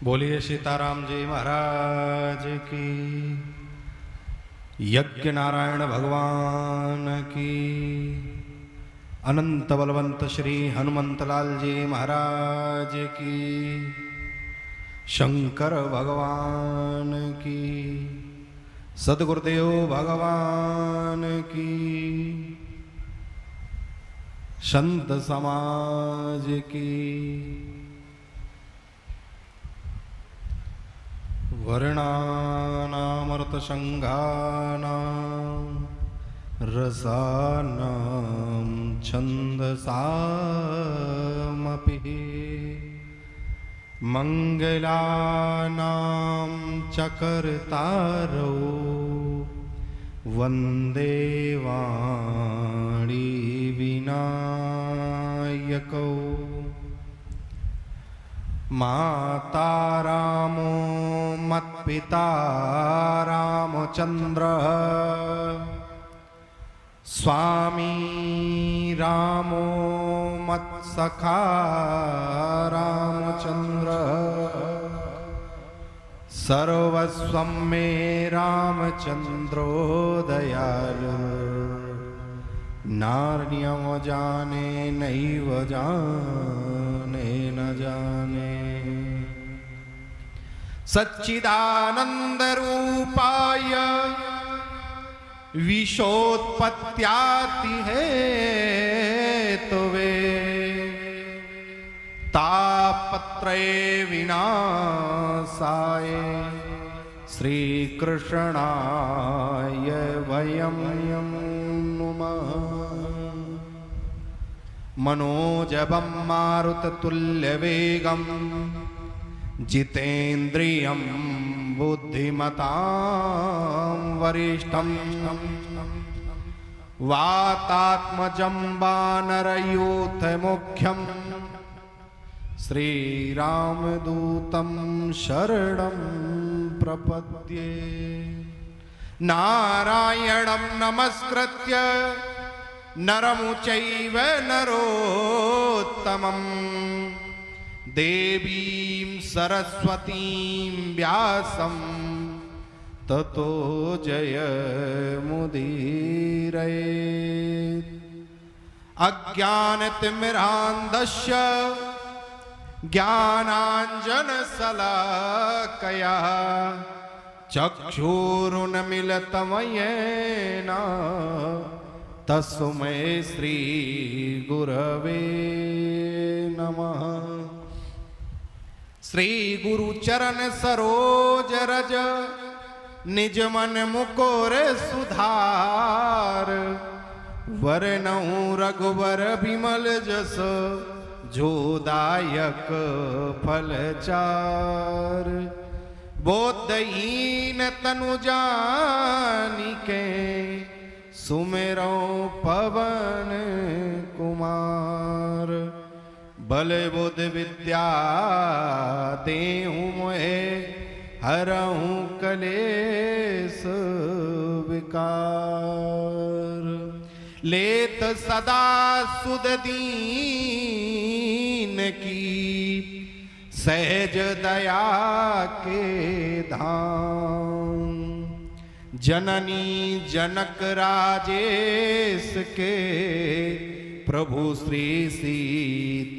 बोलिए सीताराम जी महाराज की, यज्ञ नारायण भगवान की, अनंत बलवंत श्री हनुमंत लाल जी महाराज की, शंकर भगवान की, सदगुरुदेव भगवान की, संत समाज की। वर्णानामर्थसंघानां रसानां छन्दसामपि मंगलानां चकर्तारो वन्दे वाणी विनायकौ। माता रामो मत्पिता रामचन्द्रः, स्वामी रामो मत्सखा रामचन्द्रः, सर्वस्वं मे रामचन्द्रो दयालु, नार्यं जाने नैव जाने न जाने। सच्चिदानंद रूपाय विश्वोत्पत्त्यादि हेतवे, तापत्रय विनाशाय श्रीकृष्णाय वयं नुमः। मनोजवं मारुततुल्यवेगं जितेन्द्रियं बुद्धिमतां वरिष्ठं, वातात्मजं वानरयूथमुख्यं श्रीरामदूतं शरणं प्रपद्ये। नारायणं नमस्कृत्य नरं चैव नरोत्तमं, देवीं सरस्वतीं व्यासं ततो जयमुदीरयेत्। अज्ञानतिमिरान्धस्य ज्ञानाञ्जनशलाकया चक्षुरुन्मीलितं येन तस्मै श्री गुरवे नमः। श्री गुरु चरण सरोज रज निज मन मुकुर सुधार, वरनहुँ रघुवर बिमल जस जोदायक फलचार। बोधहीन तनु जानिके सुमिरो पवन कुमार। बल बुद्धि विद्या देहु मोहे, हरहु कलेश विकार। लेत सदा सुध दीन की, सहज दया के धाम। जननी जनक राजेश के, प्रभु श्री सीताराम।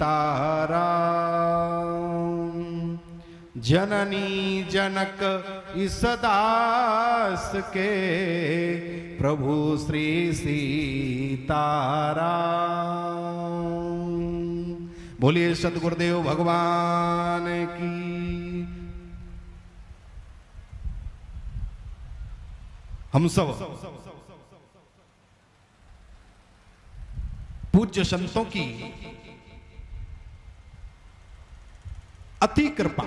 जननी जनक ईसदास के, प्रभु श्री सीताराम। बोलिए सदगुरुदेव भगवान की। हम सब पूज्य संतों की अति कृपा,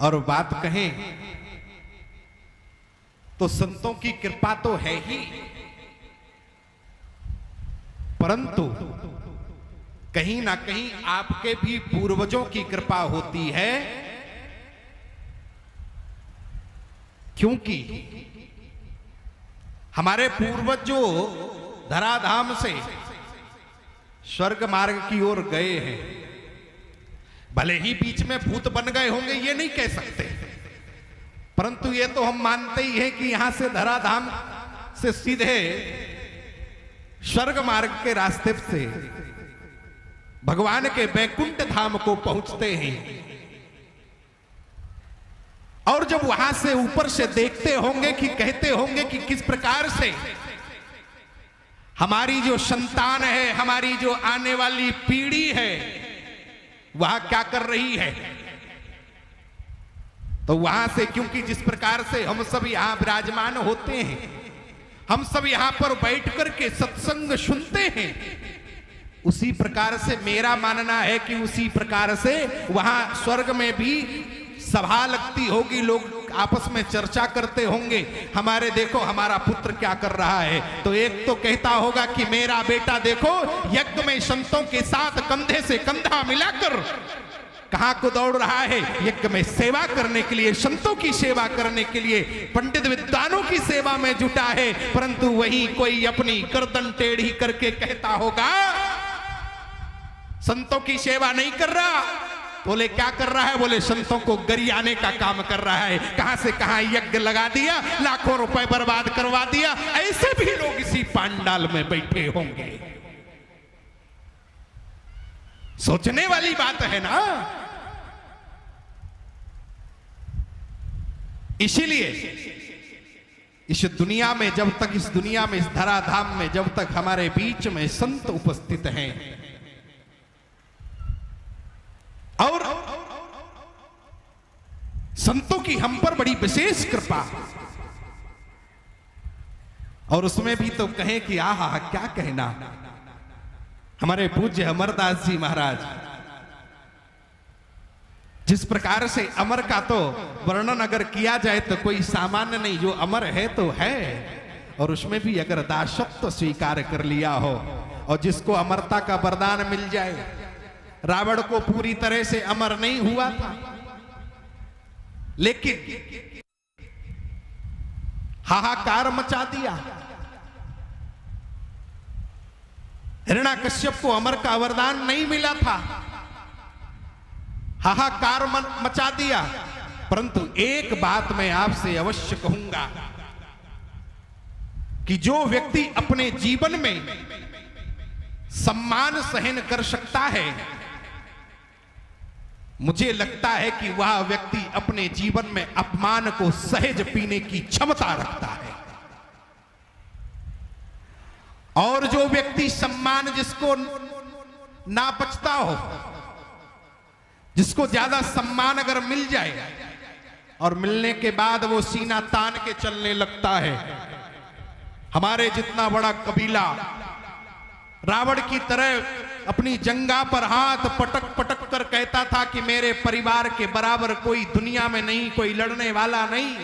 और बात कहें तो संतों की कृपा तो है ही, परंतु कहीं ना कहीं आपके भी पूर्वजों की कृपा होती है, क्योंकि हमारे पूर्वज जो धराधाम से स्वर्ग मार्ग की ओर गए हैं, भले ही बीच में भूत बन गए होंगे ये नहीं कह सकते, परंतु ये तो हम मानते ही हैं कि यहां से धराधाम से सीधे स्वर्ग मार्ग के रास्ते से भगवान के बैकुंठ धाम को पहुंचते हैं। और जब वहां से ऊपर से देखते होंगे कि कहते होंगे कि किस प्रकार से हमारी जो संतान है, हमारी जो आने वाली पीढ़ी है, वह क्या कर रही है, तो वहां से क्योंकि जिस प्रकार से हम सब यहां विराजमान होते हैं, हम सब यहां पर बैठ करके सत्संग सुनते हैं, उसी प्रकार से मेरा मानना है कि उसी प्रकार से वहां स्वर्ग में भी सभा लगती होगी, लोग आपस में चर्चा करते होंगे, हमारे देखो हमारा पुत्र क्या कर रहा है। तो एक तो कहता होगा कि मेरा बेटा देखो यज्ञ में संतों के साथ कंधे से कंधा मिलाकर कहां को दौड़ रहा है, यज्ञ में सेवा करने के लिए, संतों की सेवा करने के लिए, पंडित विद्वानों की सेवा में जुटा है। परंतु वही कोई अपनी गर्दन टेढ़ी करके कहता होगा संतों की सेवा नहीं कर रहा। बोले क्या कर रहा है? बोले संतों को गरियाने का काम कर रहा है। कहां से कहां यज्ञ लगा दिया, लाखों रुपए बर्बाद करवा दिया। ऐसे भी लोग इसी पांडाल में बैठे होंगे। सोचने वाली बात है ना। इसीलिए इस दुनिया में जब तक, इस दुनिया में, इस धराधाम में जब तक हमारे बीच में संत उपस्थित हैं और संतों की हम पर बड़ी विशेष कृपा, और उसमें भी तो कहें कि आहा क्या कहना, हमारे पूज्य अमरदास जी महाराज जिस प्रकार से अमर का तो वर्णन अगर किया जाए तो कोई सामान्य नहीं, जो अमर है तो है, और उसमें भी अगर दासत्व स्वीकार कर लिया हो और जिसको अमरता का वरदान मिल जाए। रावण को पूरी तरह से अमर नहीं हुआ था, लेकिन हाहाकार मचा दिया। हिरण्याकश्यप को अमर का वरदान नहीं मिला था, हाहाकार मचा दिया। परंतु एक बात मैं आपसे अवश्य कहूंगा कि जो व्यक्ति अपने जीवन में सम्मान सहन कर सकता है, मुझे लगता है कि वह व्यक्ति अपने जीवन में अपमान को सहज पीने की क्षमता रखता है। और जो व्यक्ति सम्मान जिसको ना बचता हो, जिसको ज्यादा सम्मान अगर मिल जाए और मिलने के बाद वो सीना तान के चलने लगता है। हमारे जितना बड़ा कबीला रावण की तरह अपनी जंगा पर हाथ पटक पटक कर कहता था कि मेरे परिवार के बराबर कोई दुनिया में नहीं, कोई लड़ने वाला नहीं,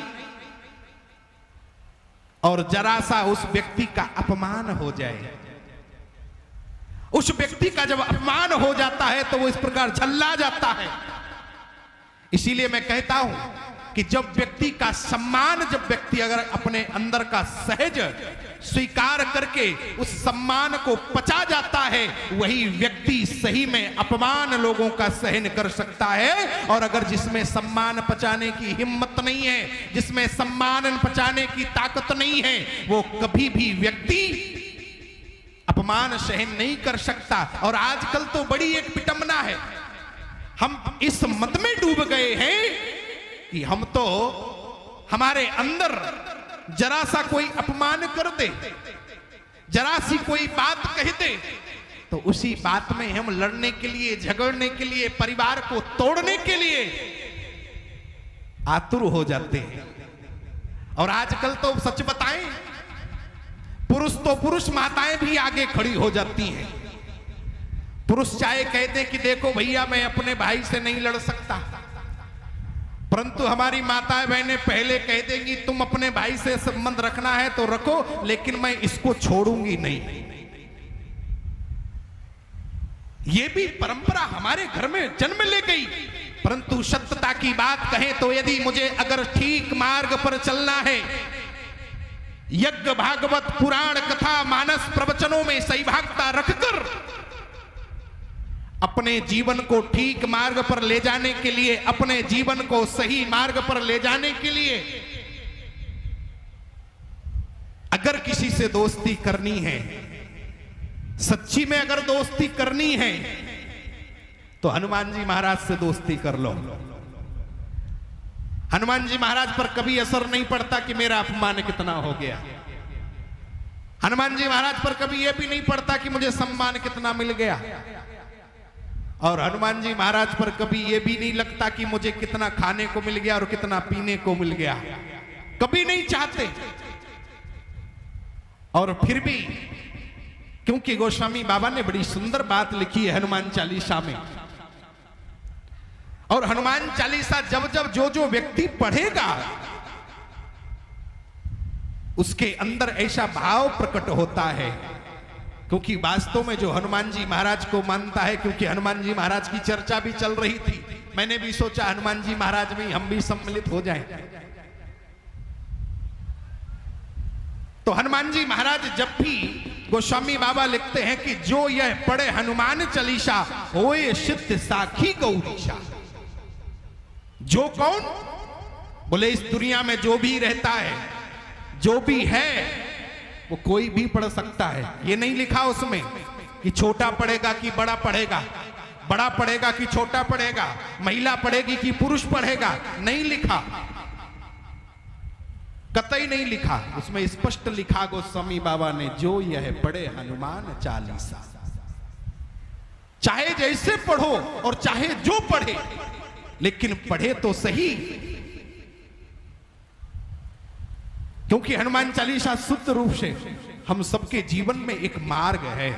और जरा सा उस व्यक्ति का अपमान हो जाए, उस व्यक्ति का जब अपमान हो जाता है तो वो इस प्रकार झल्ला जाता है। इसीलिए मैं कहता हूं कि जब व्यक्ति का सम्मान, जब व्यक्ति अगर अपने अंदर का सहज स्वीकार करके उस सम्मान को पचा जाता है, वही व्यक्ति सही में अपमान लोगों का सहन कर सकता है। और अगर जिसमें सम्मान पचाने की हिम्मत नहीं है, जिसमें सम्मान पचाने की ताकत नहीं है, वो कभी भी व्यक्ति अपमान सहन नहीं कर सकता। और आजकल तो बड़ी एक विडंबना है, हम इस मत में डूब गए हैं कि हम तो हमारे अंदर जरा सा कोई अपमान कर दे, जरा सी कोई बात कह दे, तो उसी बात में हम लड़ने के लिए, झगड़ने के लिए, परिवार को तोड़ने के लिए आतुर हो जाते हैं। और आजकल तो सच बताएं, पुरुष तो पुरुष, माताएं भी आगे खड़ी हो जाती हैं। पुरुष चाहे कहते कि देखो भैया मैं अपने भाई से नहीं लड़ सकता, परंतु हमारी माताएं बहनें पहले कह देंगी तुम अपने भाई से संबंध रखना है तो रखो, लेकिन मैं इसको छोड़ूंगी नहीं। ये भी परंपरा हमारे घर में जन्म ले गई। परंतु सत्यता की बात कहें तो यदि मुझे अगर ठीक मार्ग पर चलना है, यज्ञ भागवत पुराण कथा मानस प्रवचनों में सही भागता रखकर अपने जीवन को ठीक मार्ग पर ले जाने के लिए, अपने जीवन को सही मार्ग पर ले जाने के लिए अगर किसी से दोस्ती करनी है, सच्ची में अगर दोस्ती करनी है, तो हनुमान जी महाराज से दोस्ती कर लो। हनुमान जी महाराज पर कभी असर नहीं पड़ता कि मेरा अपमान कितना हो गया। हनुमान जी महाराज पर कभी यह भी नहीं पड़ता कि मुझे सम्मान कितना मिल गया। और हनुमान जी महाराज पर कभी यह भी नहीं लगता कि मुझे कितना खाने को मिल गया और कितना पीने को मिल गया। कभी नहीं चाहते। और फिर भी, क्योंकि गोस्वामी बाबा ने बड़ी सुंदर बात लिखी है हनुमान चालीसा में, और हनुमान चालीसा जब जब जो व्यक्ति पढ़ेगा उसके अंदर ऐसा भाव प्रकट होता है, क्योंकि वास्तव में जो हनुमान जी महाराज को मानता है, क्योंकि हनुमान जी महाराज की चर्चा भी चल रही थी, मैंने भी सोचा हनुमान जी महाराज में हम भी सम्मिलित हो जाएं। तो हनुमान जी महाराज जब भी, गोस्वामी बाबा लिखते हैं कि जो यह पढ़े हनुमान चालीसा होए सिद्ध साखी गौरीशा। जो कौन? बोले इस दुनिया में जो भी रहता है, जो भी है, वो कोई भी पढ़ सकता है। ये नहीं लिखा उसमें कि छोटा पढ़ेगा कि बड़ा पढ़ेगा, बड़ा पढ़ेगा कि छोटा पढ़ेगा, महिला पढ़ेगी कि पुरुष पढ़ेगा, नहीं लिखा, कतई नहीं लिखा। उसमें स्पष्ट लिखा गोस्वामी बाबा ने, जो यह पढ़े हनुमान चालीसा। चाहे जैसे पढ़ो और चाहे जो पढ़े, लेकिन पढ़े तो सही, क्योंकि हनुमान चालीसा शुद्ध रूप से हम सबके जीवन में एक मार्ग है।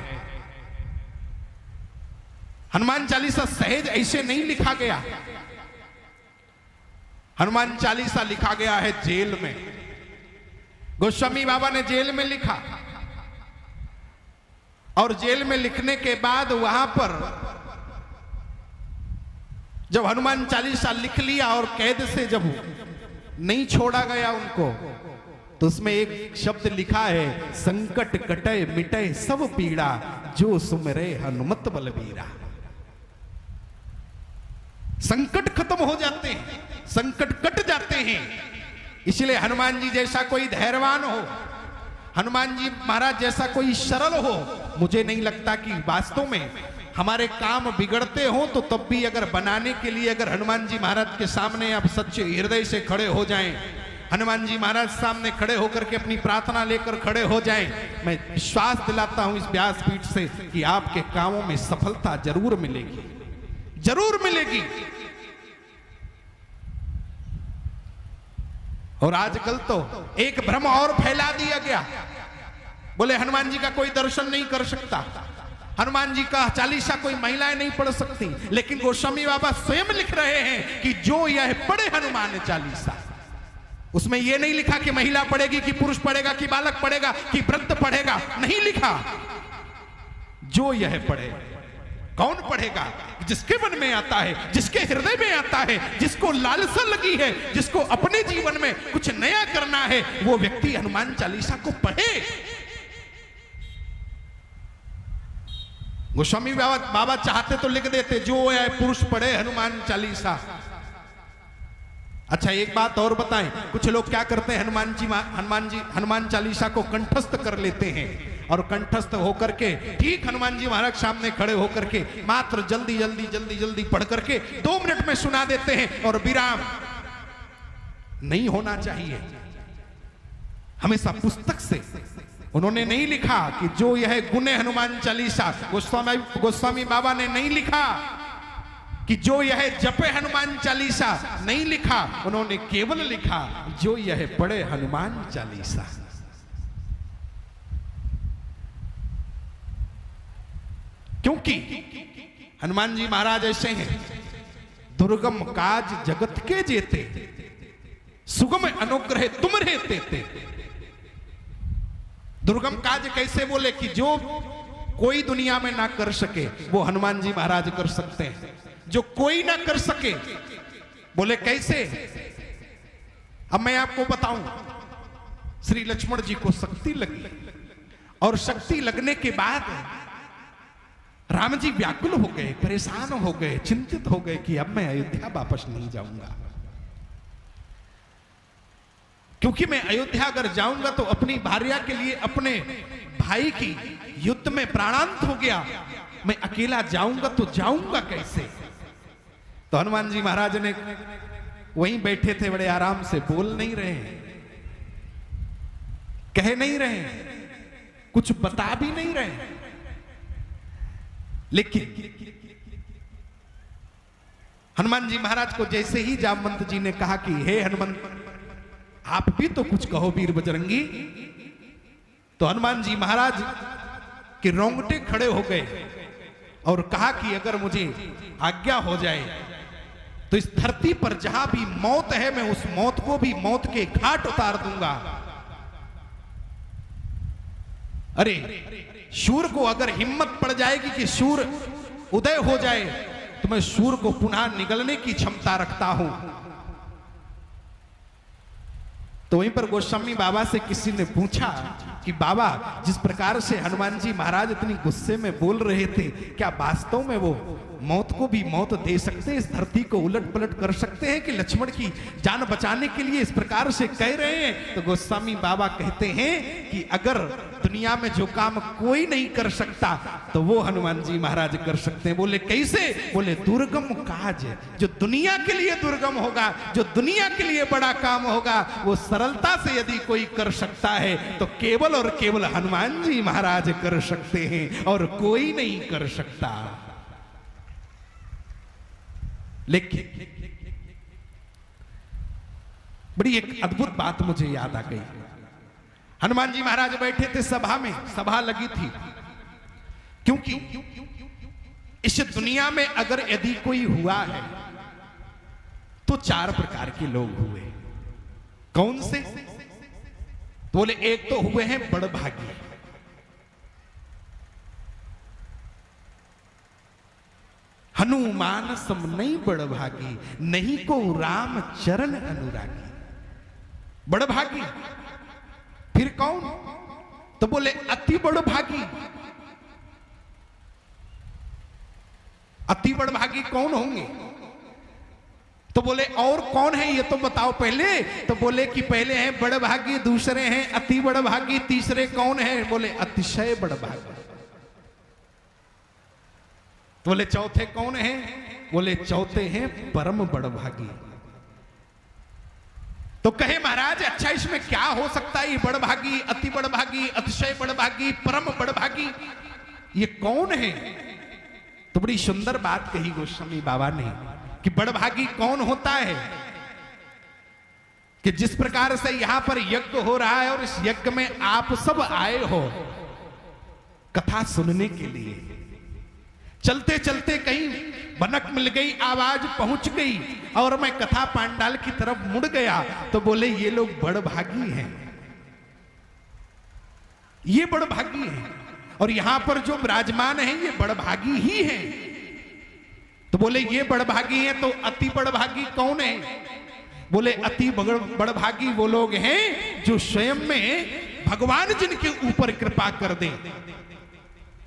हनुमान चालीसा सहज ऐसे नहीं लिखा गया। हनुमान चालीसा लिखा गया है जेल में। गोस्वामी बाबा ने जेल में लिखा, और जेल में लिखने के बाद वहां पर जब हनुमान चालीसा लिख लिया और कैद से जब नहीं छोड़ा गया उनको, तो उसमें एक शब्द लिखा है, संकट कटे मिटे सब पीड़ा, जो सुमरे हनुमत बलबीरा। संकट खत्म हो जाते हैं, संकट कट जाते हैं। इसलिए हनुमान जी जैसा कोई धैर्यवान हो, हनुमान जी महाराज जैसा कोई सरल हो, मुझे नहीं लगता कि वास्तव में हमारे काम बिगड़ते हो तो तब भी अगर बनाने के लिए अगर हनुमान जी महाराज के सामने आप सच्चे हृदय से खड़े हो जाएं, हनुमान जी महाराज सामने खड़े होकर के अपनी प्रार्थना लेकर खड़े हो जाएं, मैं विश्वास दिलाता हूं इस व्यासपीठ से कि आपके कामों में सफलता जरूर मिलेगी, जरूर मिलेगी। और आजकल तो एक भ्रम और फैला दिया गया, बोले हनुमान जी का कोई दर्शन नहीं कर सकता, हनुमान जी का चालीसा कोई महिलाएं नहीं पढ़ सकती। लेकिन गोस्वामी बाबा स्वयं लिख रहे हैं कि जो यह पढ़े हनुमान चालीसा, उसमें यह नहीं लिखा कि महिला पढ़ेगी कि पुरुष पढ़ेगा कि बालक पढ़ेगा कि वृद्ध पढ़ेगा, नहीं लिखा। जो यह पढ़े, कौन पढ़ेगा? जिसके मन में आता है, जिसके हृदय में आता है, जिसको लालसा लगी है, जिसको अपने जीवन में कुछ नया करना है, वो व्यक्ति हनुमान चालीसा को पढ़े। गोस्वामी बाबा चाहते तो लिख देते, जो है पुरुष पढ़े हनुमान चालीसा। अच्छा एक बात और बताएं, कुछ लोग क्या करते हैं, हनुमान चालीसा को कंठस्थ कर लेते हैं, और कंठस्थ होकर के ठीक हनुमान जी महाराज सामने खड़े होकर के मात्र जल्दी जल्दी जल्दी जल्दी पढ़ करके 2 मिनट में सुना देते हैं और विराम। नहीं होना चाहिए। हमेशा पुस्तक से उन्होंने नहीं लिखा कि जो यह गुने हनुमान चालीसा, गोस्वामी बाबा ने नहीं लिखा कि जो यह जपे हनुमान चालीसा, नहीं लिखा। उन्होंने केवल लिखा जो यह पढ़े हनुमान चालीसा। क्योंकि हनुमान जी महाराज ऐसे हैं, दुर्गम काज जगत के जेते, सुगम अनुग्रह तुम रहते थे। दुर्गम काज कैसे बोले कि जो कोई दुनिया में ना कर सके वो हनुमान जी महाराज कर सकते हैं। जो कोई ना कर सके, बोले कैसे? अब मैं आपको बताऊं, श्री लक्ष्मण जी को शक्ति लगी, और शक्ति लगने के बाद राम जी व्याकुल हो गए, परेशान हो गए, चिंतित हो गए कि अब मैं अयोध्या वापस नहीं जाऊंगा, क्योंकि मैं अयोध्या अगर जाऊंगा तो अपनी भार्या के लिए अपने भाई की युद्ध में प्राणांत हो गया, मैं अकेला जाऊंगा तो जाऊंगा कैसे। तो हनुमान जी महाराज ने वहीं बैठे थे, बड़े आराम से, बोल नहीं रहे, कह नहीं रहे, कुछ बता भी नहीं रहे, लेकिन हनुमान जी महाराज को जैसे ही जामवंत जी ने कहा कि हे हनुमंत, आप भी तो कुछ कहो वीर बजरंगी, तो हनुमान जी महाराज के रोंगटे खड़े हो गए और कहा कि अगर मुझे आज्ञा हो जाए तो इस धरती पर जहां भी मौत है, मैं उस मौत को भी मौत के घाट उतार दूंगा। अरे शूर को अगर हिम्मत पड़ जाएगी कि शूर उदय हो जाए तो मैं शूर को पुनः निगलने की क्षमता रखता हूं। तो वहीं पर गोस्वामी बाबा से किसी ने पूछा कि बाबा, जिस प्रकार से हनुमान जी महाराज इतनी गुस्से में बोल रहे थे, क्या वास्तव में वो मौत को भी मौत दे सकते हैं, इस धरती को उलट पलट कर सकते हैं कि लक्ष्मण की जान बचाने के लिए इस प्रकार से कह रहे हैं? तो गोस्वामी बाबा कहते हैं कि अगर दुनिया में जो काम कोई नहीं कर सकता तो वो हनुमान जी महाराज कर सकते हैं। बोले कैसे? बोले दुर्गम काज, जो दुनिया के लिए दुर्गम होगा, जो दुनिया के लिए बड़ा काम होगा, वो सरलता से यदि कोई कर सकता है तो केवल और केवल हनुमान जी महाराज कर सकते हैं और कोई नहीं कर सकता। लेकिन बड़ी एक अद्भुत बात मुझे याद आ गई। हनुमान जी महाराज बैठे थे सभा में, सभा लगी थी, क्योंकि इस दुनिया में अगर यदि कोई हुआ है तो चार प्रकार के लोग हुए। कौन से? तो बोले एक तो हुए हैं बड़भागी, हनुमान सम नहीं बड़भागी, नहीं को राम चरण अनुरागी। बड़भागी। फिर कौन? तो बोले अति बड़भागी। अति बड़भागी कौन होंगे? तो बोले और कौन है ये तो बताओ पहले। तो बोले कि पहले हैं बड़भागी, दूसरे हैं अति बड़भागी, तीसरे कौन है? बोले अतिशय बड़भागी। बोले चौथे कौन है? बोले चौथे हैं परम बड़भागी। तो कहे महाराज अच्छा इसमें क्या हो सकता है? ये बड़भागी, अति बड़भागी, अतिशय बड़भागी, परम बड़भागी, ये कौन है? तो बड़ी सुंदर बात कही गोस्वामी बाबा ने कि बड़भागी कौन होता है, कि जिस प्रकार से यहां पर यज्ञ हो रहा है और इस यज्ञ में आप सब आए हो कथा सुनने के लिए, चलते चलते कहीं भनक मिल गई, आवाज पहुंच गई और मैं कथा पांडाल की तरफ मुड़ गया, तो बोले ये लोग बड़भागी हैं, ये बड़भागी हैं, और यहां पर जो विराजमान है ये बड़भागी ही हैं। तो बोले ये बड़भागी हैं, तो अति बड़भागी कौन है? बोले अति बड़भागी वो लोग हैं जो स्वयं में भगवान जिनके ऊपर कृपा कर दें।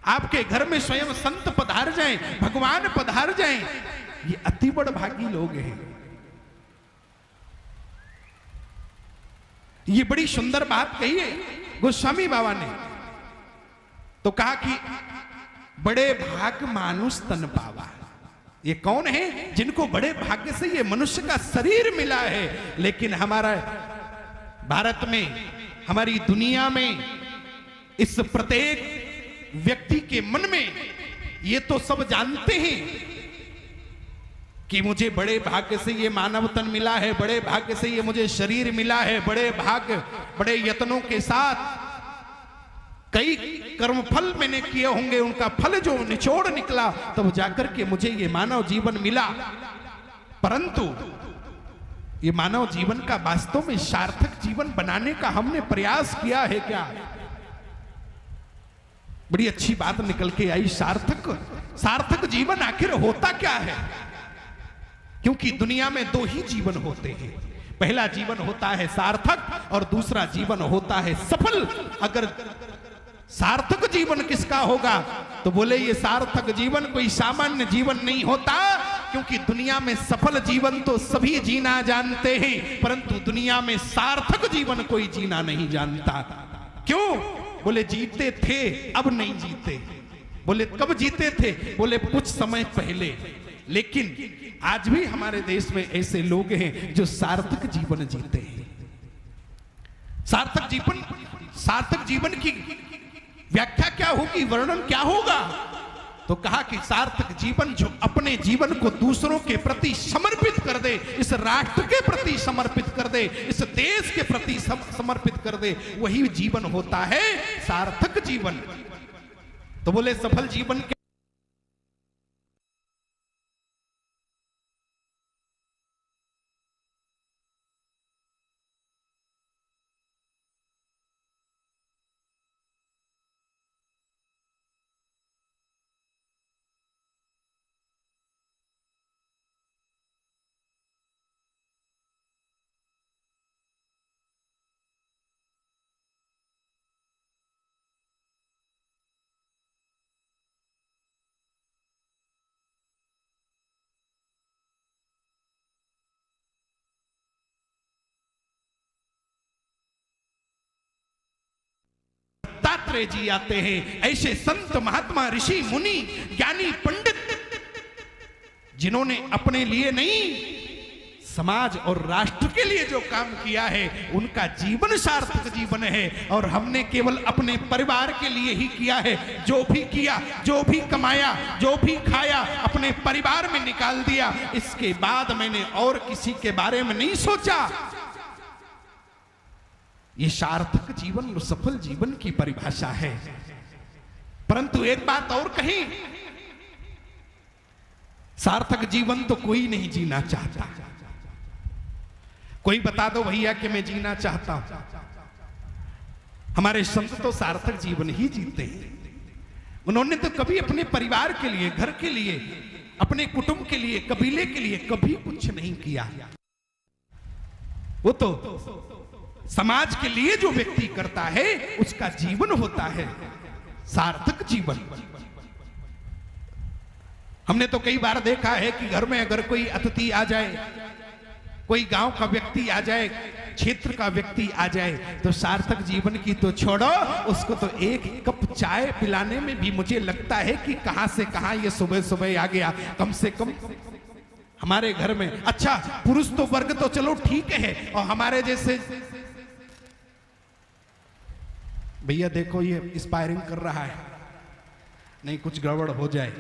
आपके घर में स्वयं संत पधार जाएं, भगवान पधार जाएं, ये अति बड़भागी लोग हैं। ये बड़ी सुंदर बात कही है गोस्वामी बाबा ने। तो कहा कि बड़े भाग मानुष तन पावा। ये कौन है? जिनको बड़े भाग्य से ये मनुष्य का शरीर मिला है। लेकिन हमारा भारत में, हमारी दुनिया में, इस प्रत्येक व्यक्ति के मन में ये तो सब जानते हैं कि मुझे बड़े भाग्य से ये मानव तन मिला है, बड़े भाग्य से ये मुझे शरीर मिला है, बड़े भाग्य, बड़े यत्नों के साथ कई कर्मफल मैंने किए होंगे, उनका फल जो निचोड़ निकला तब जाकर के मुझे ये मानव जीवन मिला। परंतु ये मानव जीवन का वास्तव में सार्थक जीवन बनाने का हमने प्रयास किया है क्या? बड़ी अच्छी बात निकल के आई। सार्थक जीवन आखिर होता क्या है? क्योंकि दुनिया में दो ही जीवन होते हैं। पहला जीवन होता है सार्थक और दूसरा जीवन होता है सफल। अगर सार्थक जीवन किसका होगा? तो बोले ये सार्थक जीवन कोई सामान्य जीवन नहीं होता, क्योंकि दुनिया में सफल जीवन तो सभी जीना जानते हैं, परंतु दुनिया में सार्थक जीवन कोई जीना नहीं जानता। क्यों? बोले जीते थे अब नहीं जीते। बोले कब जीते थे? बोले कुछ समय पहले। लेकिन आज भी हमारे देश में ऐसे लोग हैं जो सार्थक जीवन जीते हैं। सार्थक जीवन की व्याख्या क्या होगी, वर्णन क्या होगा? तो कहा कि सार्थक जीवन जो अपने जीवन को दूसरों के प्रति समर्पित कर दे, इस राष्ट्र के प्रति समर्पित कर दे, इस देश के प्रति समर्पित कर दे, वही जीवन होता है सार्थक जीवन। तो बोले सफल जीवन के दत्तात्रेय जी आते हैं, ऐसे संत महात्मा ऋषि मुनि ज्ञानी पंडित जिन्होंने अपने लिए नहीं समाज और राष्ट्र के लिए जो काम किया है, उनका जीवन सार्थक जीवन है। और हमने केवल अपने परिवार के लिए ही किया है। जो भी किया, जो भी कमाया, जो भी खाया, अपने परिवार में निकाल दिया। इसके बाद मैंने और किसी के बारे में नहीं सोचा। ये सार्थक जीवन और सफल जीवन की परिभाषा है। परंतु एक बात और कही, सार्थक जीवन तो कोई नहीं जीना चाहता। कोई बता दो भैया कि मैं जीना चाहता हूं। हमारे संत तो सार्थक जीवन ही जीते हैं। उन्होंने तो कभी अपने परिवार के लिए, घर के लिए, अपने कुटुंब के लिए, कबीले के लिए कभी कुछ नहीं किया। वो तो समाज के लिए जो व्यक्ति करता है उसका जीवन होता है सार्थक जीवन। हमने तो कई बार देखा है कि घर में अगर कोई अतिथि आ जाए, कोई गांव का व्यक्ति आ जाए, क्षेत्र का व्यक्ति आ जाए, तो सार्थक जीवन की तो छोड़ो, उसको तो एक कप चाय पिलाने में भी मुझे लगता है कि कहां से कहां ये सुबह सुबह आ गया। कम से कम हमारे घर में, अच्छा पुरुष तो वर्ग तो चलो ठीक है, और हमारे जैसे भैया देखो ये इंस्पायरिंग कर रहा है, नहीं कुछ गड़बड़ हो जाए।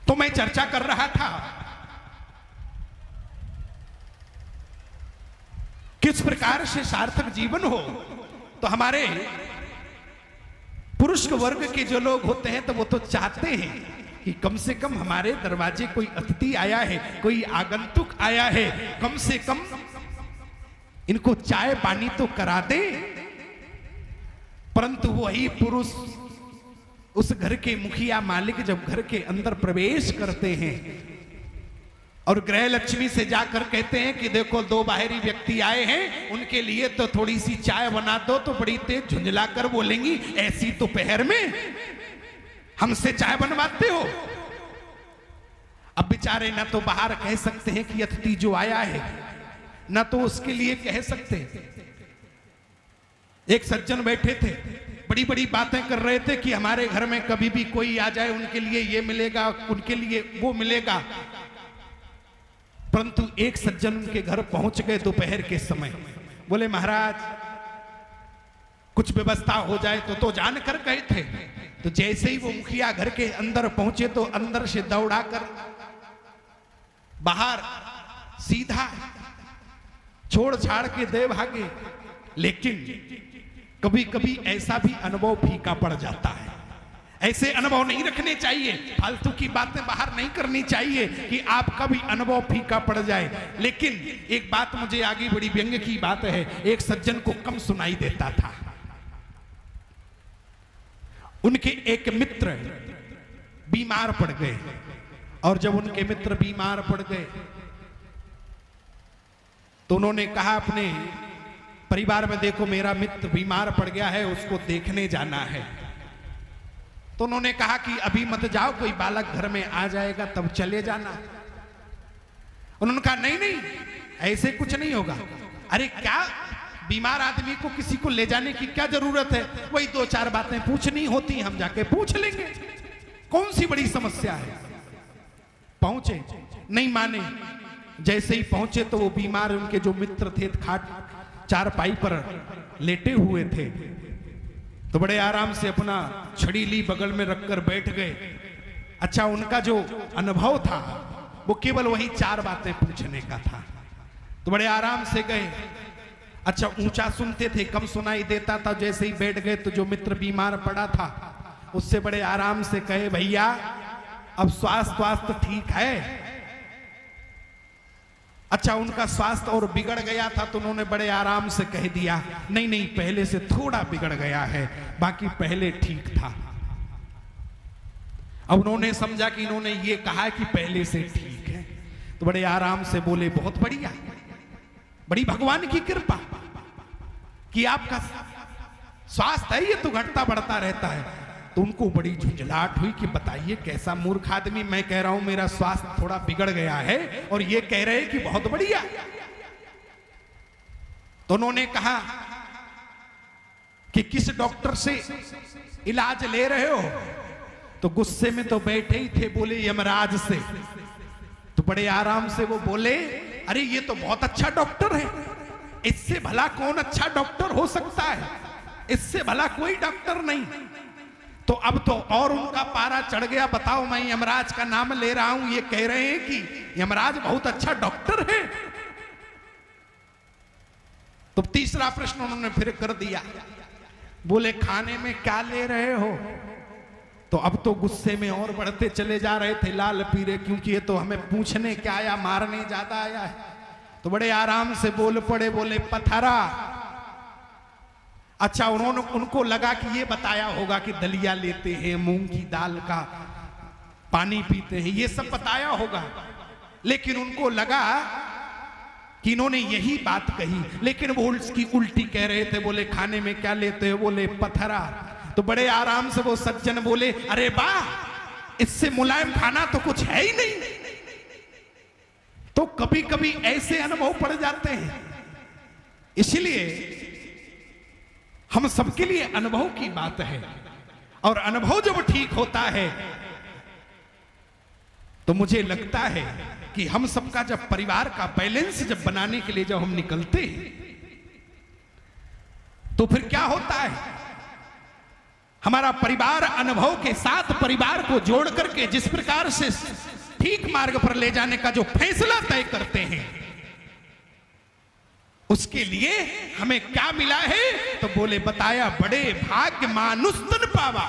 तो मैं चर्चा कर रहा था किस प्रकार से सार्थक जीवन हो। तो हमारे पुरुष वर्ग के जो लोग होते हैं तो वो तो चाहते हैं कि कम से कम हमारे दरवाजे कोई अतिथि आया है, कोई आगंतुक आया है, कम से कम इनको चाय पानी तो करा दे। परंतु वही पुरुष उस घर के मुखिया मालिक जब घर के अंदर प्रवेश करते हैं और गृह लक्ष्मी से जाकर कहते हैं कि देखो दो बाहरी व्यक्ति आए हैं, उनके लिए तो थोड़ी सी चाय बना दो, तो बड़ी तेज झुंझला कर बोलेंगी, ऐसी दोपहर में हमसे चाय बनवाते हो। अब बेचारे ना तो बाहर कह सकते हैं कि अतिथि जो आया है, ना तो उसके लिए कह सकते। एक सज्जन बैठे थे, बड़ी बड़ी बातें कर रहे थे कि हमारे घर में कभी भी कोई आ जाए उनके लिए ये मिलेगा, उनके लिए वो मिलेगा। परंतु एक सज्जन उनके घर पहुंच गए दोपहर के समय, बोले महाराज कुछ व्यवस्था हो जाए तो जानकर गए थे। तो जैसे ही वो मुखिया घर के अंदर पहुंचे तो अंदर से दौड़ाकर बाहर सीधा छोड़ छाड़ के दे भागे। लेकिन कभी कभी ऐसा भी अनुभव फीका पड़ जाता है। ऐसे अनुभव नहीं रखने चाहिए, फालतू की बातें बाहर नहीं करनी चाहिए कि आपका भी अनुभव फीका पड़ जाए। लेकिन एक बात मुझे आगे बड़ी व्यंग्य की बात है, एक सज्जन को कम सुनाई देता था। उनके एक मित्र बीमार पड़ गए, और जब उनके मित्र बीमार पड़ गए तो उन्होंने कहा अपने परिवार में, देखो मेरा मित्र बीमार पड़ गया है, उसको देखने जाना है। तो उन्होंने कहा कि अभी मत जाओ, कोई बालक घर में आ जाएगा तब चले जाना। उन्होंने कहा नहीं नहीं, ऐसे कुछ नहीं होगा। अरे क्या, बीमार आदमी को किसी को ले जाने की क्या जरूरत है, वही 2-4 बातें पूछनी होती, हम जाके पूछ लेंगे, कौन सी बड़ी समस्या है। पहुंचे, नहीं माने। जैसे ही पहुंचे तो वो बीमार, उनके जो मित्र थे, खाट चारपाई पर लेटे हुए थे, तो बड़े आराम से अपना छड़ी ली, बगल में रखकर बैठ गए। अच्छा, उनका जो अनुभव था वो केवल वही 4 बातें पूछने का था। तो बड़े आराम से गए। अच्छा, ऊंचा सुनते थे, कम सुनाई देता था। जैसे ही बैठ गए तो जो मित्र बीमार पड़ा था उससे बड़े आराम से कहे, भैया अब स्वास्थ्य ठीक है। अच्छा, उनका स्वास्थ्य और बिगड़ गया था तो उन्होंने बड़े आराम से कह दिया, नहीं नहीं, पहले से थोड़ा बिगड़ गया है, बाकी पहले ठीक था। अब उन्होंने समझा कि इन्होंने ये कहा कि पहले से ठीक है, तो बड़े आराम से बोले, बहुत बढ़िया, बड़ी भगवान की कृपा कि आपका स्वास्थ्य है, ये तो घटता बढ़ता रहता है। तो उनको बड़ी झुंझलाहट हुई कि बताइए कैसा मूर्ख आदमी, मैं कह रहा हूं मेरा स्वास्थ्य थोड़ा बिगड़ गया है और ये कह रहे हैं कि बहुत बढ़िया। तो उन्होंने कहा कि किस डॉक्टर से इलाज ले रहे हो? तो गुस्से में तो बैठे ही थे, बोले यमराज से। तो बड़े आराम से वो बोले, अरे ये तो बहुत अच्छा डॉक्टर है, इससे भला कौन अच्छा डॉक्टर हो सकता है, इससे भला कोई डॉक्टर नहीं। तो अब तो और उनका पारा चढ़ गया, बताओ मैं यमराज का नाम ले रहा हूं, ये कह रहे हैं कि यमराज बहुत अच्छा डॉक्टर है। तो तीसरा प्रश्न उन्होंने फिर कर दिया, बोले खाने में क्या ले रहे हो? तो अब तो गुस्से में और बढ़ते चले जा रहे थे, लाल पीरे, क्योंकि ये तो हमें पूछने क्या आया, मारने ज्यादा आया है। तो बड़े आराम से बोल पड़े, बोले पथरा। अच्छा, उनको लगा कि ये बताया होगा कि दलिया लेते हैं, मूंग की दाल का पानी पीते हैं, ये सब बताया होगा, लेकिन उनको लगा कि इन्होंने यही बात कही, लेकिन वो उसकी उल्टी कह रहे थे। बोले खाने में क्या लेते हो? बोले पथरा। तो बड़े आराम से वो सज्जन बोले, अरे वाह, इससे मुलायम खाना तो कुछ है ही नहीं। तो कभी कभी ऐसे अनुभव पड़ जाते हैं, इसलिए हम सबके लिए अनुभव की बात है, और अनुभव जब ठीक होता है तो मुझे लगता है कि हम सबका जब परिवार का बैलेंस जब बनाने के लिए जब हम निकलते हैं तो फिर क्या होता है, हमारा परिवार अनुभव के साथ परिवार को जोड़ करके जिस प्रकार से ठीक मार्ग पर ले जाने का जो फैसला तय करते हैं, उसके लिए हमें क्या मिला है? तो बोले बताया, बड़े भाग्य मानुष तन पावा।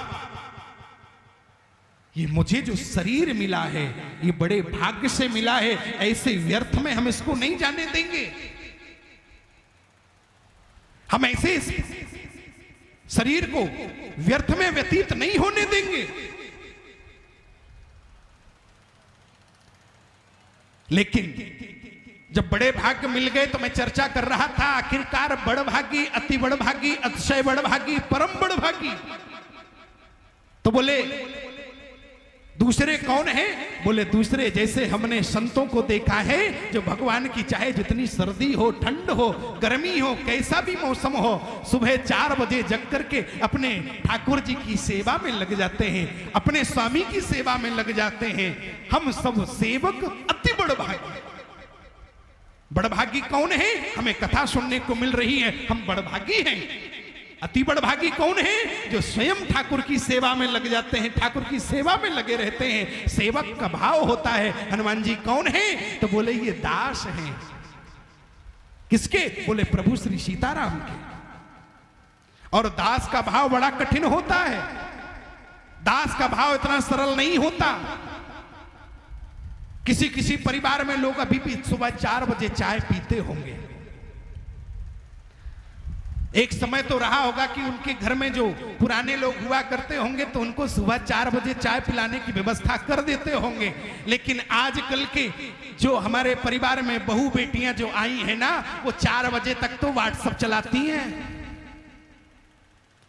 ये मुझे जो शरीर मिला है ये बड़े भाग्य से मिला है, ऐसे व्यर्थ में हम इसको नहीं जाने देंगे। हम ऐसे शरीर को व्यर्थ में व्यतीत नहीं होने देंगे। लेकिन जब बड़े भाग्य मिल गए तो मैं चर्चा कर रहा था, आखिरकार बड़ भागी, अति बड़ भागी, अतिशय बड़ भागी, परम बड़ भागी। तो बोले दूसरे कौन है? बोले दूसरे जैसे हमने संतों को देखा है, जो भगवान की चाहे जितनी सर्दी हो, ठंड हो, गर्मी हो, कैसा भी मौसम हो, सुबह 4 बजे जग करके अपने ठाकुर जी की सेवा में लग जाते हैं, अपने स्वामी की सेवा में लग जाते हैं। हम सब सेवक अति बड़भागी। बड़भागी कौन है? हमें कथा सुनने को मिल रही है, हम बड़भागी हैं। अति बड़भागी कौन है? जो स्वयं ठाकुर की सेवा में लग जाते हैं, ठाकुर की सेवा में लगे रहते हैं, सेवक का भाव होता है। हनुमान जी कौन है? तो बोले ये दास हैं। किसके? बोले प्रभु श्री सीताराम के। और दास का भाव बड़ा कठिन होता है, दास का भाव इतना सरल नहीं होता। किसी किसी परिवार में लोग अभी भी सुबह 4 बजे चाय पीते होंगे, एक समय तो रहा होगा कि उनके घर में जो पुराने लोग हुआ करते होंगे तो उनको सुबह 4 बजे चाय पिलाने की व्यवस्था कर देते होंगे, लेकिन आजकल के जो हमारे परिवार में बहू बेटियां जो आई हैं ना, वो 4 बजे तक तो व्हाट्सएप चलाती हैं,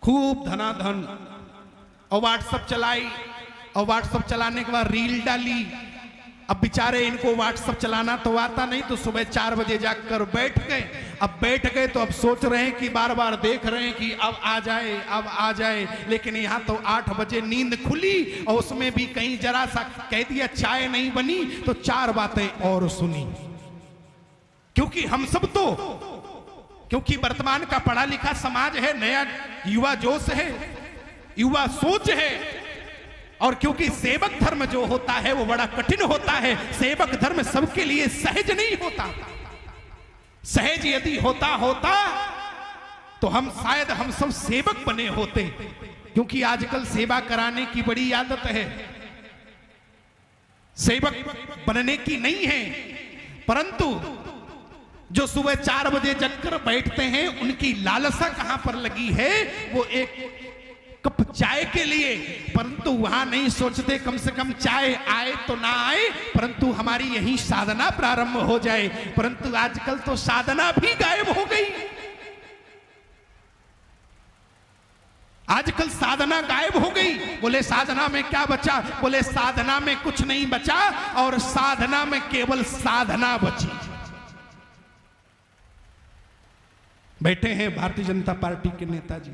खूब धनाधन, और व्हाट्सएप चलाई, और व्हाट्सएप चलाने के बाद रील डाली। अब बेचारे इनको व्हाट्सएप चलाना तो आता नहीं, तो सुबह 4 बजे जाकर बैठ गए। अब बैठ गए तो अब सोच रहे हैं कि बार बार देख रहे हैं कि अब आ जाए, अब आ जाए, लेकिन यहाँ तो 8 बजे नींद खुली और उसमें भी कहीं जरा सा कह दिया चाय नहीं बनी तो 4 बातें और सुनी। क्योंकि हम सब तो, क्योंकि वर्तमान का पढ़ा लिखा समाज है, नया युवा जोश है, युवा सोच है, और क्योंकि सेवक धर्म जो होता है वो बड़ा कठिन होता है। सेवक धर्म सबके लिए सहज नहीं होता। सहज यदि होता तो हम शायद हम सब सेवक बने होते, क्योंकि आजकल सेवा कराने की बड़ी आदत है, सेवक बनने की नहीं है। परंतु जो सुबह 4 बजे जगकर बैठते हैं उनकी लालसा कहां पर लगी है, वो एक कप चाय के लिए, परंतु वहां नहीं सोचते कम से कम चाय आए तो ना आए, परंतु हमारी यही साधना प्रारंभ हो जाए। परंतु आजकल तो साधना भी गायब हो गई। आजकल साधना गायब हो गई। बोले साधना में क्या बचा? बोले साधना में कुछ नहीं बचा, और साधना में केवल साधना बची। बैठे हैं भारतीय जनता पार्टी के नेताजी।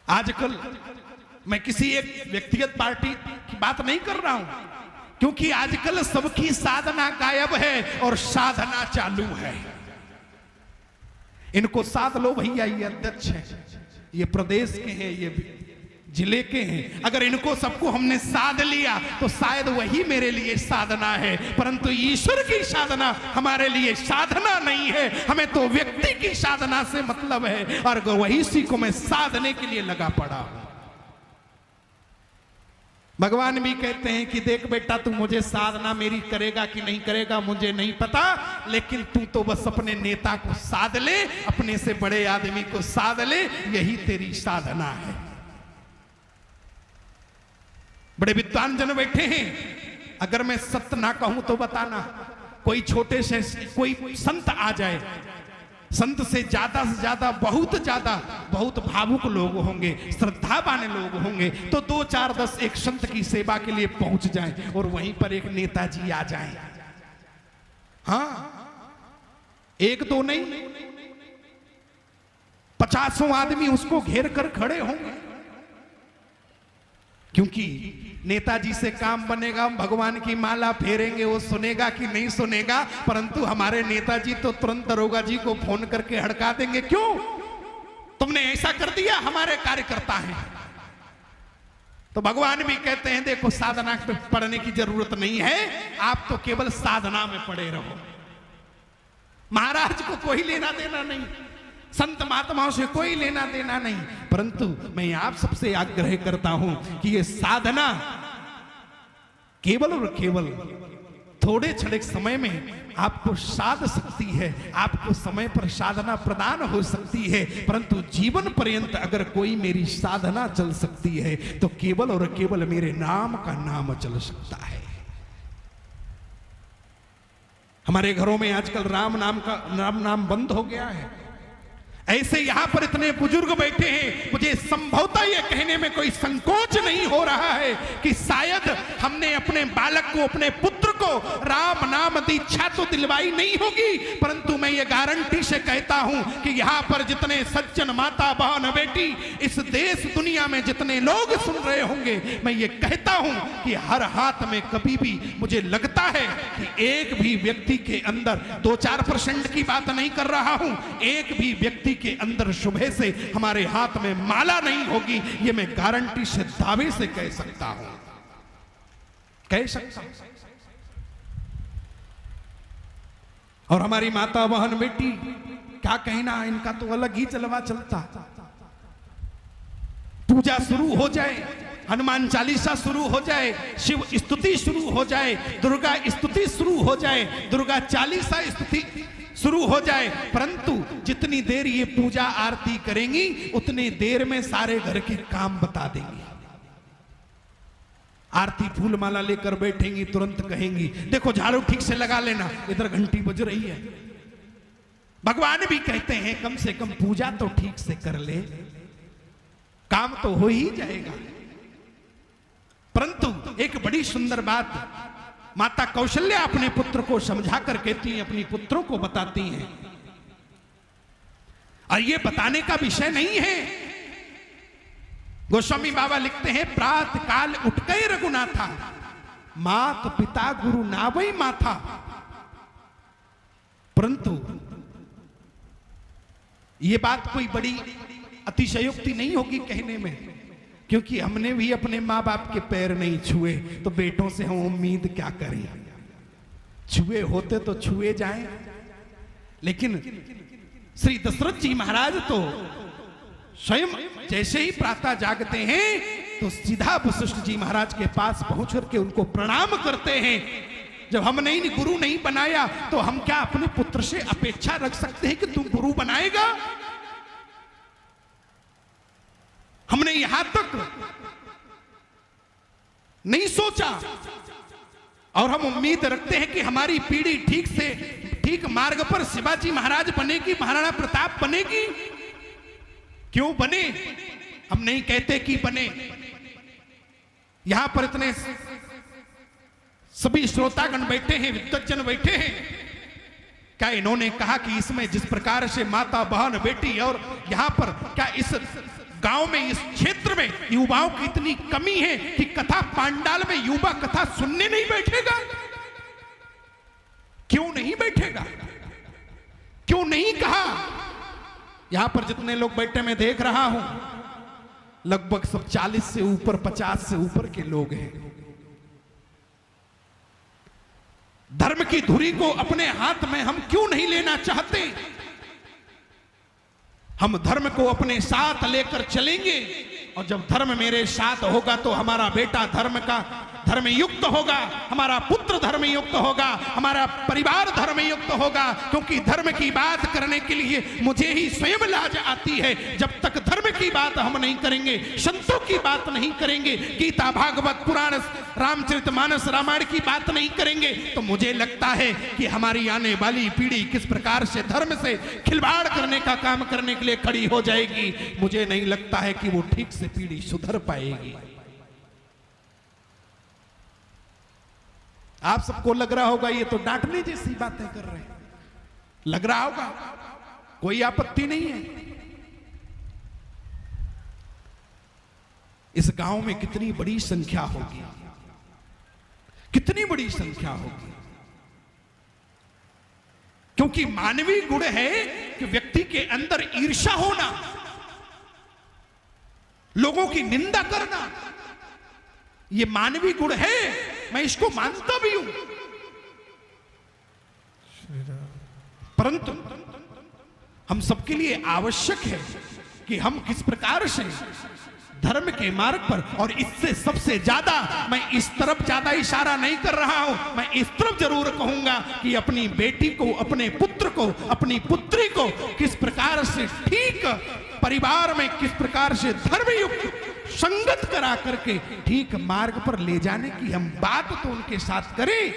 आजकल मैं किसी एक व्यक्तिगत पार्टी की बात नहीं कर रहा हूं, क्योंकि आजकल सबकी साधना गायब है और साधना चालू है। इनको साध लो भैया, ये अध्यक्ष है, ये प्रदेश के हैं, ये जिले के हैं। अगर इनको सबको हमने साध लिया तो शायद वही मेरे लिए साधना है, परंतु ईश्वर की साधना हमारे लिए साधना नहीं है। हमें तो व्यक्ति की साधना से मतलब है, और वही सी को मैं साधने के लिए लगा पड़ा हूं। भगवान भी कहते हैं कि देख बेटा, तू मुझे साधना मेरी करेगा कि नहीं करेगा मुझे नहीं पता, लेकिन तू तो बस अपने नेता को साध ले, अपने से बड़े आदमी को साध ले, यही तेरी साधना है। बड़े विद्वान जन बैठे हैं, अगर मैं सत्य ना कहूं तो बताना। कोई छोटे से कोई संत आ जाए, संत से ज्यादा बहुत भावुक लोग होंगे, श्रद्धा वाले लोग होंगे, तो 2 4 10 एक संत की सेवा के लिए पहुंच जाएं, और वहीं पर एक नेताजी आ जाएं। हाँ, 1 2 नहीं, 50 आदमी उसको घेर कर खड़े होंगे, क्योंकि नेताजी से काम बनेगा। भगवान की माला फेरेंगे, वो सुनेगा कि नहीं सुनेगा, परंतु हमारे नेताजी तो तुरंत दरोगा जी को फोन करके हड़का देंगे। क्यों? तुमने ऐसा कर दिया, हमारे कार्यकर्ता हैं। तो भगवान भी कहते हैं देखो, साधना पे पढ़ने की जरूरत नहीं है, आप तो केवल साधना में पड़े रहो। महाराज को कोई लेना देना नहीं, संत महात्माओं से कोई लेना देना नहीं, परंतु मैं आप सबसे आग्रह करता हूं कि ये साधना केवल और केवल थोड़े क्षणिक समय में आपको साध सकती है, आपको समय पर साधना प्रदान हो सकती है, परंतु जीवन पर्यंत अगर कोई मेरी साधना चल सकती है तो केवल और केवल मेरे नाम का नाम चल सकता है। हमारे घरों में आजकल राम नाम बंद हो गया है। ऐसे यहां पर इतने बुजुर्ग बैठे हैं, मुझे संभवतः यह कहने में कोई संकोच नहीं हो रहा है कि शायद हमने अपने बालक को, अपने पुत्र को राम नाम दीक्षा तो दिलवाई नहीं होगी, परंतु मैं ये गारंटी से कहता हूं कि यहां पर जितने सज्जन माता बहन बेटी, इस देश दुनिया में जितने लोग सुन रहे होंगे, मैं ये कहता हूं कि हर हाथ में कभी भी मुझे लगता है कि एक भी व्यक्ति के अंदर 2-4% की बात नहीं कर रहा हूं, एक भी व्यक्ति के अंदर सुबह से हमारे हाथ में माला नहीं होगी, ये मैं गारंटी से दावे से कह सकता हूं, कह सकता हूं। और हमारी माता बहन बेटी क्या कहना, इनका तो अलग ही चलवा चलता। पूजा शुरू हो जाए, हनुमान चालीसा शुरू हो जाए, शिव स्तुति शुरू हो जाए, दुर्गा स्तुति शुरू हो जाए, दुर्गा चालीसा स्तुति शुरू हो जाए, परंतु जितनी देर ये पूजा आरती करेंगी उतनी देर में सारे घर के काम बता देंगी। आरती फूल माला लेकर बैठेंगी, तुरंत कहेंगी देखो झाड़ू ठीक से लगा लेना, इधर घंटी बज रही है। भगवान भी कहते हैं कम से कम पूजा तो ठीक से कर ले, काम तो हो ही जाएगा। परंतु एक बड़ी सुंदर बात माता कौशल्या अपने पुत्र को समझा कर कहती हैं, अपनी पुत्रों को बताती हैं, और ये बताने का विषय नहीं है। गोस्वामी बाबा लिखते हैं प्रातः काल उठ गए रघुनाथा, मात पिता गुरु नावई माथा। परंतु ये बात कोई बड़ी अतिशयोक्ति नहीं होगी कहने में, क्योंकि हमने भी अपने माँ बाप के पैर नहीं छुए, तो बेटों से हम उम्मीद क्या करें। छुए होते तो छुए जाएं। लेकिन श्री दशरथ जी महाराज तो स्वयं जैसे ही प्रातः जागते हैं तो सीधा वशिष्ठ जी महाराज के पास पहुंच करके उनको प्रणाम करते हैं। जब हमने ही गुरु नहीं बनाया तो हम क्या अपने पुत्र से अपेक्षा रख सकते हैं कि तू गुरु बनाएगा? हमने यहां तक नहीं सोचा, और हम उम्मीद रखते हैं कि हमारी पीढ़ी ठीक मार्ग पर शिवाजी महाराज बनेगी, महाराणा प्रताप बनेगी। क्यों बने? हम नहीं कहते कि बने। यहां पर इतने सभी श्रोतागण बैठे हैं, विद्वज्जन बैठे हैं, क्या इन्होंने कहा कि इसमें जिस प्रकार से माता बहन बेटी, और यहां पर क्या इस गांव में इस क्षेत्र में युवाओं की इतनी कमी है कि कथा पांडाल में युवा कथा सुनने नहीं बैठेगा? क्यों नहीं बैठेगा? क्यों नहीं कहा? यहां पर जितने लोग बैठे मैं देख रहा हूं लगभग सब 40 से ऊपर 50 से ऊपर के लोग हैं। धर्म की धुरी को अपने हाथ में हम क्यों नहीं लेना चाहते? हम धर्म को अपने साथ लेकर चलेंगे, और जब धर्म मेरे साथ होगा तो हमारा बेटा धर्म युक्त होगा, हमारा पुत्र धर्म युक्त होगा, हमारा परिवार धर्म युक्त होगा। क्योंकि धर्म की बात करने के लिए मुझे ही स्वयं लाज आती है। जब तक धर्म की बात हम नहीं करेंगे, संतों की बात नहीं करेंगे, गीता भागवत पुराण रामचरितमानस रामायण की बात नहीं करेंगे, तो मुझे लगता है कि हमारी आने वाली पीढ़ी किस प्रकार से धर्म से खिलवाड़ करने का काम करने के लिए खड़ी हो जाएगी। मुझे नहीं लगता है कि वो ठीक से पीढ़ी सुधर पाएगी। आप सबको लग रहा होगा ये तो डांटने जैसी बातें कर रहे हैं, लग रहा होगा, कोई आपत्ति नहीं है। इस गांव में कितनी बड़ी संख्या होगी, कितनी बड़ी संख्या होगी। क्योंकि मानवीय गुण है कि व्यक्ति के अंदर ईर्ष्या होना, लोगों की निंदा करना, ये मानवीय गुण है। मैं इसको मानता भी हूं, परंतु हम सबके लिए आवश्यक है कि हम किस प्रकार से धर्म के मार्ग पर, और इससे सबसे ज्यादा मैं इस तरफ ज्यादा इशारा नहीं कर रहा हूं, मैं इस तरफ जरूर कहूंगा कि अपनी बेटी को, अपने पुत्र को, अपनी पुत्री को किस प्रकार से ठीक परिवार में किस प्रकार से धर्मयुक्त संगत करा करके ठीक मार्ग पर ले जाने की हम बात तो उनके साथ करें,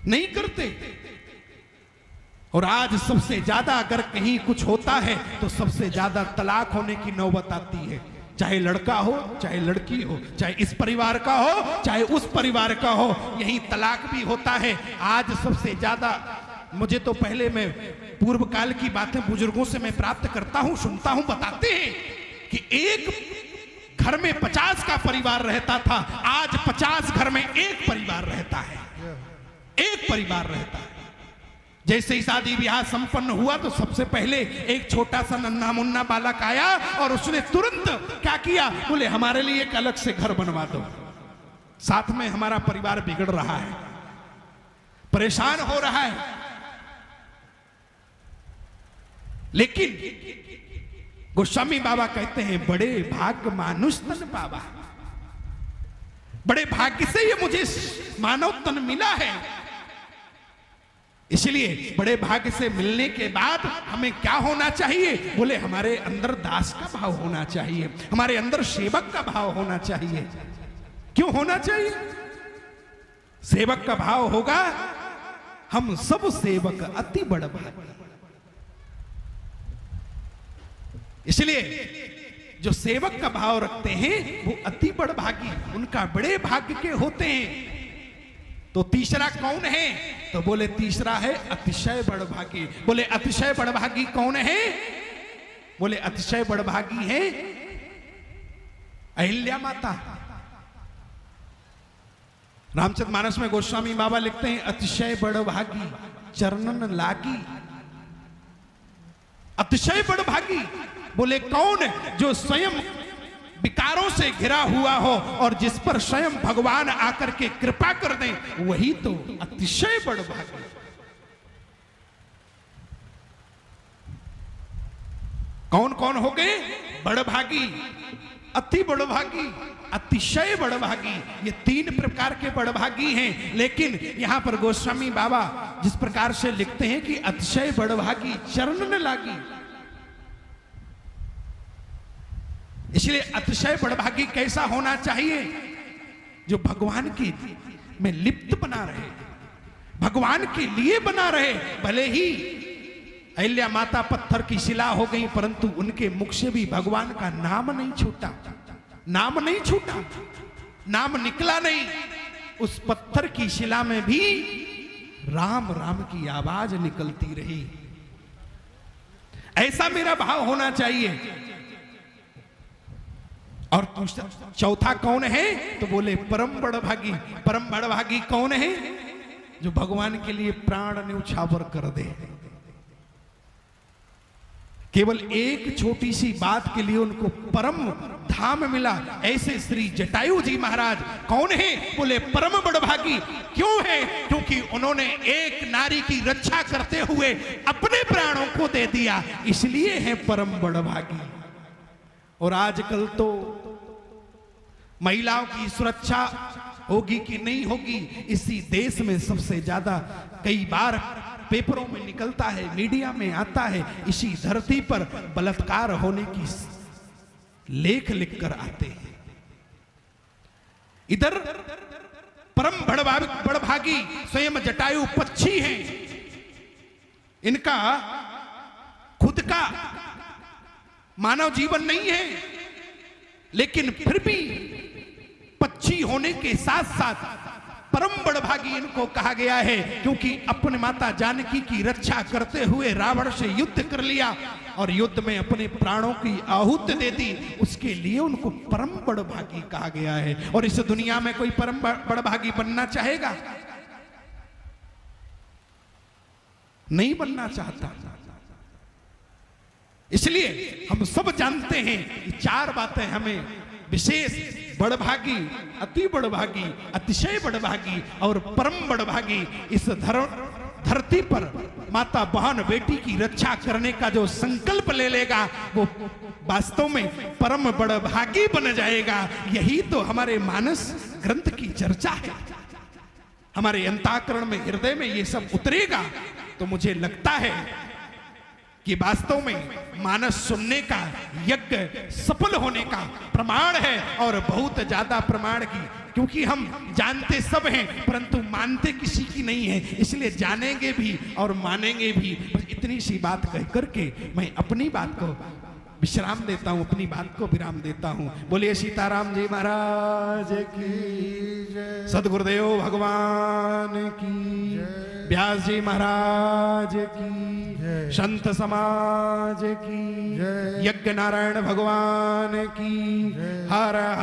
नहीं करते। और आज सबसे ज्यादा अगर कहीं कुछ होता है तो सबसे ज्यादा तलाक होने की नौबत आती है। चाहे लड़का हो, चाहे लड़की हो, चाहे इस परिवार का हो, चाहे उस परिवार का हो, यही तलाक भी होता है। आज सबसे ज्यादा मुझे तो पहले मैं पूर्व काल की बातें बुजुर्गों से मैं प्राप्त करता हूं, सुनता हूं, बताते हैं कि एक घर में 50 का परिवार रहता था, आज 50 घर में एक परिवार रहता है, एक परिवार रहता है। जैसे ही शादी ब्याह संपन्न हुआ तो सबसे पहले एक छोटा सा नन्हा मुन्ना बालक आया और उसने तुरंत क्या किया, बोले हमारे लिए एक अलग से घर बनवा दो, साथ में हमारा परिवार बिगड़ रहा है, परेशान हो रहा है। लेकिन गोस्वामी बाबा कहते हैं बड़े भाग्य मानुष तन पावा, बड़े भाग्य से ये मुझे मानव तन मिला है। इसलिए बड़े भाग्य से मिलने के बाद हमें क्या होना चाहिए? बोले हमारे अंदर दास का भाव होना चाहिए, हमारे अंदर सेवक का भाव होना चाहिए। क्यों होना चाहिए? सेवक का भाव होगा, हम सब सेवक अति बड़ भागी। इसलिए जो सेवक का भाव रखते हैं वो अति बड़ भागी, उनका बड़े भाग्य के होते हैं। तो तीसरा कौन है? तो बोले तीसरा है अतिशय बड़भागी। बोले अतिशय बड़भागी कौन है? बोले अतिशय बड़भागी है अहिल्या माता। रामचरितमानस में गोस्वामी बाबा लिखते हैं अतिशय बड़भागी चरणन लागी। अतिशय बड़भागी बोले कौन? जो स्वयं विकारों से घिरा हुआ हो और जिस पर स्वयं भगवान आकर के कृपा कर दें, वही तो अतिशय बड़भागी। कौन कौन हो गए? बड़भागी, अति बड़भागी, अतिशय बड़भागी। ये तीन प्रकार के बड़भागी हैं। लेकिन यहां पर गोस्वामी बाबा जिस प्रकार से लिखते हैं कि अतिशय बड़भागी चरण न लागी, इसलिए अतिशय बड़भागी कैसा होना चाहिए? जो भगवान की में लिप्त बना रहे, भगवान के लिए बना रहे। भले ही अहिल्या माता पत्थर की शिला हो गई, परंतु उनके मुख से भी भगवान का नाम नहीं छूटा, नाम नहीं छूटा, नाम निकला नहीं। उस पत्थर की शिला में भी राम राम की आवाज निकलती रही। ऐसा मेरा भाव होना चाहिए। और चौथा कौन है? तो बोले परम बड़भागी। परम बड़भागी कौन है? जो भगवान के लिए प्राण न्यौछावर कर दे। केवल एक छोटी सी बात के लिए उनको परम धाम मिला। ऐसे श्री जटायु जी महाराज कौन है? बोले परम बड़भागी। क्यों है? क्योंकि उन्होंने एक नारी की रक्षा करते हुए अपने प्राणों को दे दिया, इसलिए है परम बड़भागी। और आजकल तो महिलाओं की सुरक्षा होगी कि नहीं होगी, इसी देश में सबसे ज्यादा कई बार पेपरों में निकलता है, मीडिया में आता है। इसी धरती पर बलात्कार होने की लेख लिखकर आते हैं। इधर परम बड़भागी स्वयं जटायु पक्षी हैं। इनका खुद का मानव जीवन नहीं है, लेकिन फिर भी पक्षी होने के साथ साथ परम बड़भागी इनको कहा गया है, क्योंकि अपने माता जानकी की रक्षा करते हुए रावण से युद्ध कर लिया और युद्ध में अपने प्राणों की आहुति दे दी। उसके लिए उनको परम बड़भागी कहा गया है। और इस दुनिया में कोई परम बड़भागी बनना चाहेगा? नहीं बनना चाहता। इसलिए हम सब जानते हैं कि चार बातें हमें विशेष बड़भागी, अति बड़भागी, अतिशय बड़भागी और परम बड़भागी इस धरती पर माता बहन बेटी की रक्षा करने का जो संकल्प ले लेगा, वो वास्तव में परम बड़भागी बन जाएगा। यही तो हमारे मानस ग्रंथ की चर्चा है। हमारे अंतःकरण में, हृदय में ये सब उतरेगा तो मुझे लगता है कि वास्तव में मानस सुनने का, यज्ञ सफल होने का प्रमाण है। और बहुत ज्यादा प्रमाण की, क्योंकि हम जानते सब हैं परंतु मानते किसी की नहीं है, इसलिए जानेंगे भी और मानेंगे भी। बस इतनी सी बात कह करके मैं अपनी बात को विश्राम देता हूं, अपनी बात को विराम देता हूं। बोलिए सीताराम जी महाराज की जय, सदगुरुदेव भगवान की जय, व्यास जी महाराज की जय, संत समाज की जय, यज्ञ नारायण भगवान की हर हर।